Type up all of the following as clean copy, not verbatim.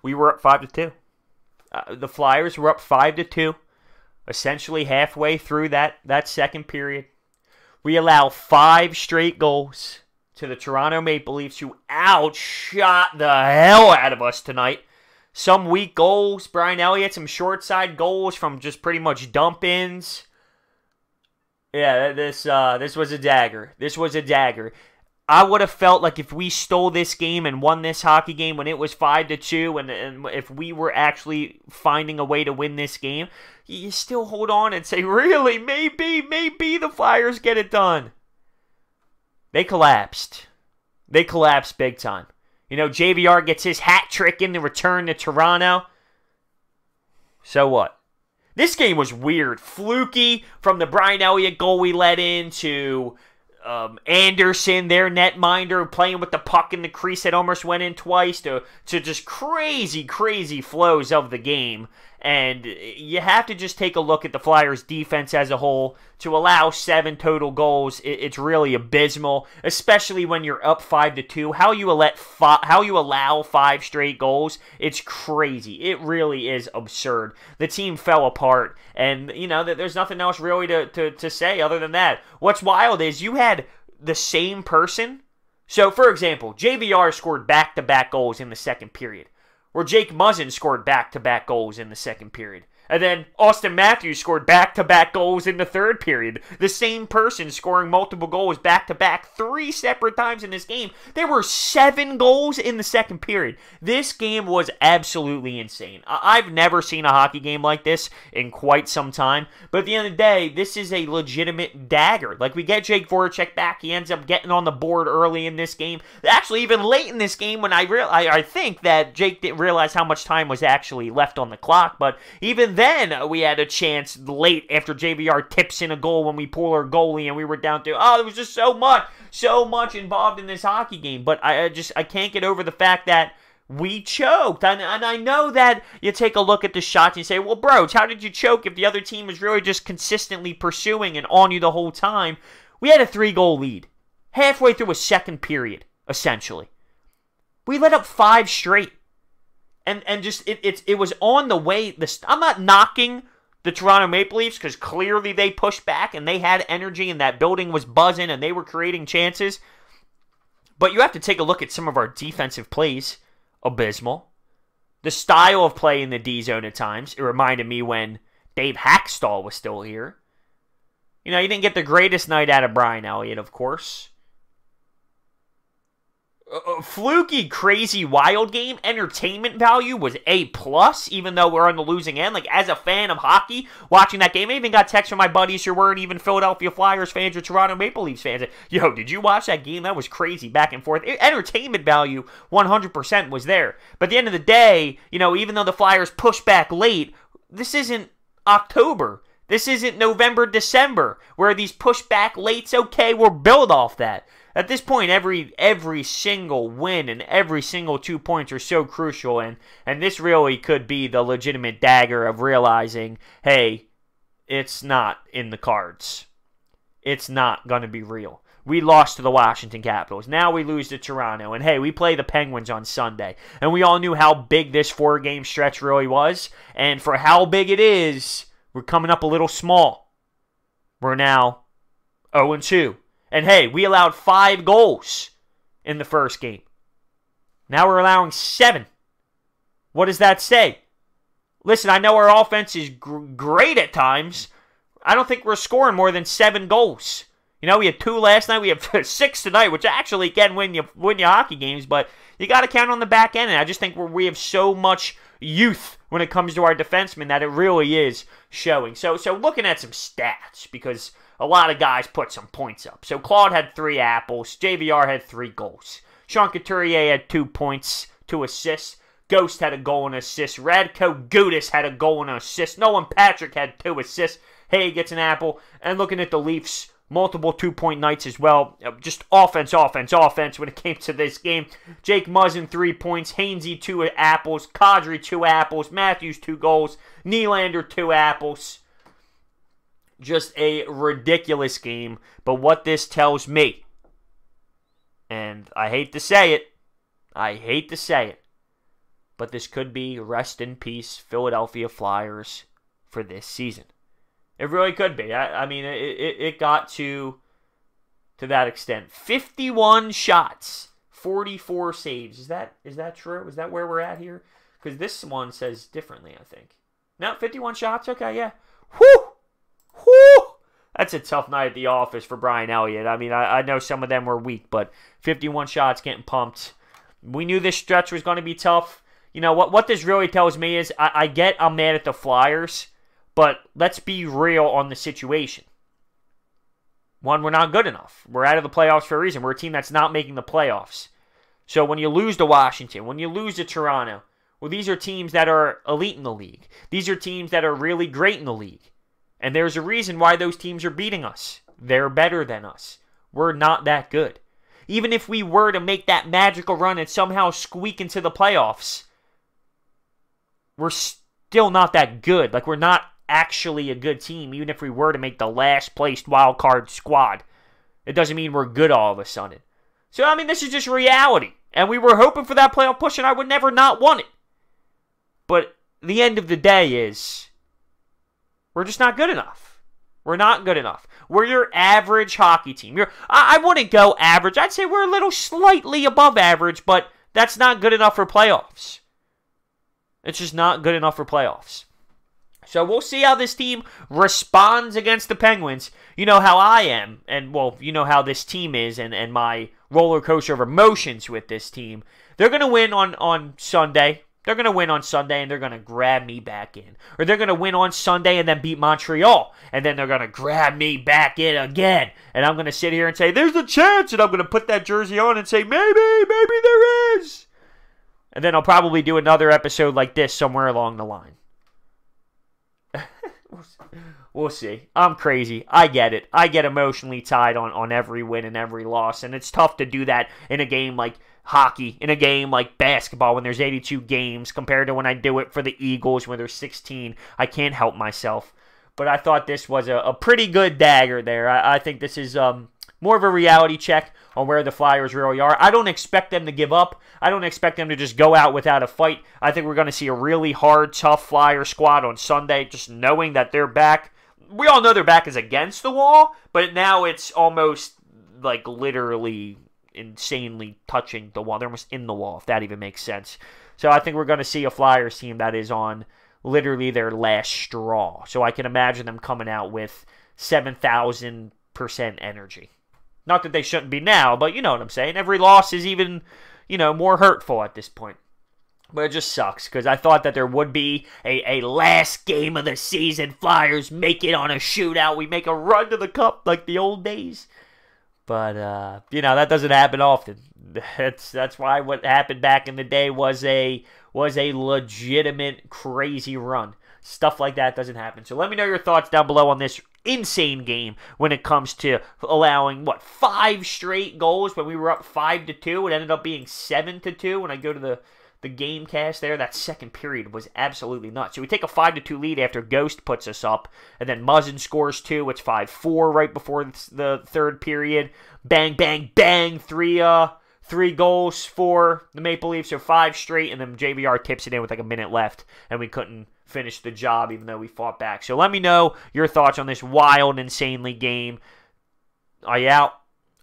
we were up 5-2. The Flyers were up 5-2, essentially halfway through that second period. We allow 5 straight goals to the Toronto Maple Leafs, who outshot the hell out of us tonight. Some weak goals. Brian Elliott, some short side goals from just pretty much dump-ins. Yeah, this was a dagger. This was a dagger. I would have felt like if we stole this game and won this hockey game when it was 5-2, and if we were actually finding a way to win this game, you still hold on and say, really, maybe the Flyers get it done. They collapsed. They collapsed big time. You know, JVR gets his hat trick in the return to Toronto. So what? This game was weird. Fluky from the Brian Elliott goal we let in to Anderson, their netminder, playing with the puck in the crease that almost went in twice, to just crazy flows of the game. And you have to just take a look at the Flyers' defense as a whole. To allow 7 total goals, it's really abysmal, especially when you're up 5-2. How you allow 5 straight goals, it's crazy. It really is absurd. The team fell apart, and you know there's nothing else really to say other than that. What's wild is you had the same person. So, for example, JVR scored back-to-back goals in the second period, where Jake Muzzin scored back-to-back goals in the second period. And then Austin Matthews scored back-to-back goals in the third period. The same person scoring multiple goals back-to-back 3 separate times in this game. There were 7 goals in the second period. This game was absolutely insane. I've never seen a hockey game like this in quite some time. But at the end of the day, this is a legitimate dagger. Like, we get Jake Voracek back. He ends up getting on the board early in this game. Actually, even late in this game when I think that Jake didn't realize how much time was actually left on the clock. But even then, we had a chance late after JVR tips in a goal when we pull our goalie and we were down to, there was just so much involved in this hockey game. But I can't get over the fact that we choked. And I know that you take a look at the shots and you say, well, bros, how did you choke if the other team was really just consistently pursuing and on you the whole time? We had a 3-goal lead halfway through a second period, essentially. We let up 5 straight. And just, it was on the way. I'm not knocking the Toronto Maple Leafs because clearly they pushed back and they had energy and that building was buzzing and they were creating chances. But you have to take a look at some of our defensive plays. Abysmal. The style of play in the D zone at times, it reminded me when Dave Hackstall was still here. You know, you didn't get the greatest night out of Brian Elliott, of course. Fluky, crazy, wild game. Entertainment value was A+, even though we're on the losing end. Like, as a fan of hockey, watching that game, I even got texts from my buddies who weren't even Philadelphia Flyers fans or Toronto Maple Leafs fans. Yo, did you watch that game? That was crazy, back and forth. Entertainment value, 100% was there. But at the end of the day, you know, even though the Flyers pushed back late, this isn't October. This isn't November, December, where these pushback lates, okay, we'll build off that. At this point, every single win and every single 2 points are so crucial, and this really could be the legitimate dagger of realizing, hey, it's not in the cards. It's not going to be real. We lost to the Washington Capitals. Now we lose to Toronto. And hey, we play the Penguins on Sunday. And we all knew how big this 4-game stretch really was. And for how big it is, we're coming up a little small. We're now 0-2. And hey, we allowed 5 goals in the first game. Now we're allowing 7. What does that say? Listen, I know our offense is great at times. I don't think we're scoring more than 7 goals. You know, we had 2 last night. We have 6 tonight, which actually can win you hockey games. But you got to count on the back end. And I just think we have so much youth when it comes to our defensemen that it really is showing. So looking at some stats, because a lot of guys put some points up. So Claude had 3 apples. JVR had 3 goals. Sean Couturier had 2 points, 2 assists. Ghost had a goal and assist. Radko Gudas had a goal and an assist. Nolan Patrick had 2 assists. Hay gets an apple. And looking at the Leafs, multiple 2-point nights as well. Just offense when it came to this game. Jake Muzzin, 3 points. Hainsey, 2 apples. Kadri, 2 apples. Matthews, 2 goals. Nylander, 2 apples. Just a ridiculous game. But what this tells me, and I hate to say it, but this could be rest in peace Philadelphia Flyers for this season. It really could be. I mean, it got to that extent. 51 shots, 44 saves. Is that true? Is that where we're at here? Because this one says differently, I think. No, 51 shots? Okay, yeah. Whew! Whew! That's a tough night at the office for Brian Elliott. I mean, I know some of them were weak, but 51 shots getting pumped. We knew this stretch was going to be tough. You know, what this really tells me is I get I'm mad at the Flyers, but let's be real on the situation. One, we're not good enough. We're out of the playoffs for a reason. We're a team that's not making the playoffs. So when you lose to Washington, when you lose to Toronto, well, these are teams that are elite in the league. These are teams that are really great in the league. And there's a reason why those teams are beating us. They're better than us. We're not that good. Even if we were to make that magical run and somehow squeak into the playoffs, we're still not that good. Like, we're not actually a good team, even if we were to make the last placed wild card squad. It doesn't mean we're good all of a sudden. So, I mean, this is just reality. And we were hoping for that playoff push, and I would never not want it. But the end of the day is, we're just not good enough. We're not good enough. We're your average hockey team. I wouldn't go average. I'd say we're a little slightly above average, but that's not good enough for playoffs. It's just not good enough for playoffs. So we'll see how this team responds against the Penguins. You know how I am, and, well, you know how this team is and my roller coaster of emotions with this team. They're going to win on Sunday. They're going to win on Sunday, and they're going to grab me back in. Or they're going to win on Sunday and then beat Montreal, and then they're going to grab me back in again. And I'm going to sit here and say, there's a chance, and I'm going to put that jersey on and say, maybe there is. And then I'll probably do another episode like this somewhere along the line. We'll see. I'm crazy. I get it. I get emotionally tied on every win and every loss, and it's tough to do that in a game like hockey, in a game like basketball when there's 82 games compared to when I do it for the Eagles when there's 16. I can't help myself. But I thought this was a pretty good dagger there. I think this is more of a reality check on where the Flyers really are. I don't expect them to give up. I don't expect them to just go out without a fight. I think we're going to see a really hard, tough Flyer squad on Sunday, just knowing that they're back. We all know their back is against the wall, but now it's almost like literally insanely touching the wall. They're almost in the wall, if that even makes sense. So I think we're going to see a Flyers team that is on literally their last straw. So I can imagine them coming out with 7,000% energy. Not that they shouldn't be now, but you know what I'm saying. Every loss is even, more hurtful at this point. But it just sucks, because I thought that there would be a last game of the season. Flyers make it on a shootout. We make a run to the cup like the old days. But, that doesn't happen often. That's why what happened back in the day was a legitimate crazy run. Stuff like that doesn't happen. So let me know your thoughts down below on this insane game when it comes to allowing, 5 straight goals when we were up 5-2. It ended up being 7-2 when I go to the game cast there. That second period was absolutely nuts. So we take a 5-2 lead after Ghost puts us up, and then Muzzin scores 2. It's 5-4 right before the third period. Bang, bang, bang. Three goals for the Maple Leafs, so 5 straight, and then JVR tips it in with like a minute left, and we couldn't finish the job even though we fought back. So let me know your thoughts on this wild, insanely game. Are you out?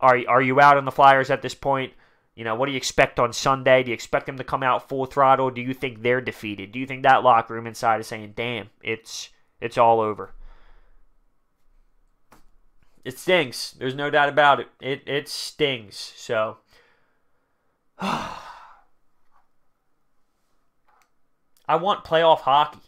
Are you out on the Flyers at this point? What do you expect on Sunday? Do you expect them to come out full throttle? Do you think they're defeated? Do you think that locker room inside is saying, damn, it's all over? It stings. There's no doubt about it. It stings. So I want playoff hockey.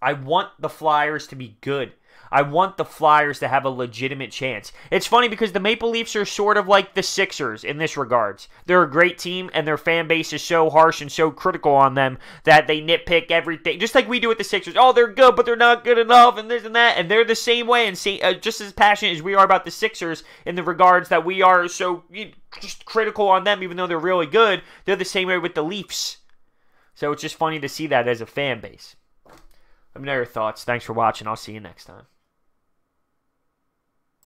I want the Flyers to be good. I want the Flyers to have a legitimate chance. It's funny because the Maple Leafs are sort of like the Sixers in this regards. They're a great team, and their fan base is so harsh and so critical on them that they nitpick everything. Just like we do with the Sixers. Oh, they're good, but they're not good enough, and this and that. And they're the same way, and just as passionate as we are about the Sixers in the regards that we are so just critical on them, even though they're really good. They're the same way with the Leafs. So it's just funny to see that as a fan base. Let me know your thoughts. Thanks for watching. I'll see you next time.